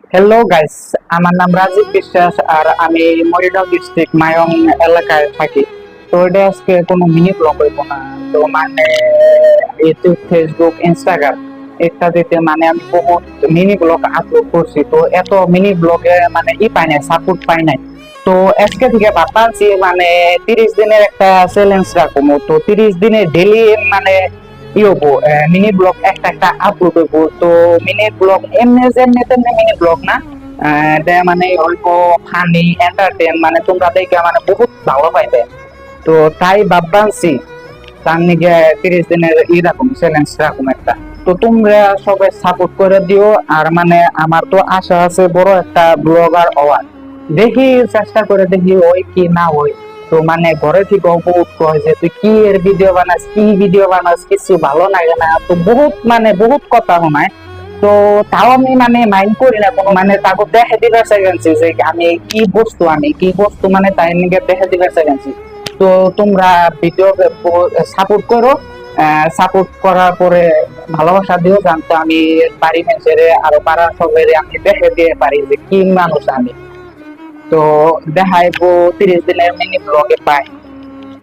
Hello guys, আমার নাম রাজীব বিশ্বাস আর আমি মরিগাঁও ডিস্ট্রিক্ট মায়ং এলাকায় থাকি। তো এটা আজকে কোনো মিনি ব্লগ হইব না। তো মানে ইউটিউব, ফেসবুক, ইনস্টাগ্রাম ইত্যাদিতে মানে আমি বহুত মিনি ব্লগ আপলোড করছি। তো এত মিনি ব্লগে মানে পাই নাই, সাপোর্ট পাই নাই। তো আজকে থেকে ভাবছি মানে 30 দিনের একটা চ্যালেঞ্জ রাখবো। তো 30 দিনে ডেলি মানে হবো মিনি ব্লগ একটা একটা আপলোড হইব। তো মিনি ব্লগ এমনি যেমনি তেমনি মিনি ব্লগ না, মানে অল্প ফানি এন্টারটেন, মানে তোমরা দেখে মানে বহুত ভালো পাইবে। তো তাই ভাবছি তার নিকে 30 দিনের রাখুন, চ্যালেঞ্জ রাখুন একটা। তো তোমরা সবাই সাপোর্ট করে দিও। আর মানে আমার তো আশা আছে বড় একটা ব্লগার হওয়ার। দেখি, চেষ্টা করে দেখি ওই কি না ওই। তো মানে ঘরে থেকে বহুত কয় যে তুই কি এর ভিডিও বানাস, কি ভিডিও বানাস, কিছু ভালো লাগে না। তো বহুত মানে বহুত কথা শোনায়। তো তাও আমি মানে মাইন্ড করি না কোনো, মানে তাকে দেখে দিবার চাইছি যে আমি কি বস্তু মানে তাই নিকে দেখে দিবার চাইছি। তো তোমরা ভিডিও সাপোর্ট করো। সাপোর্ট করার পরে ভালোবাসা দিও, জানতো আমি বাড়ি মেসেরে আরো পাড়ার সবাই আমি দেখে দিয়ে পারি যে কি মানুষ আমি। তো দেখাইবো 30 দিনের মিনি ব্লগে পাই।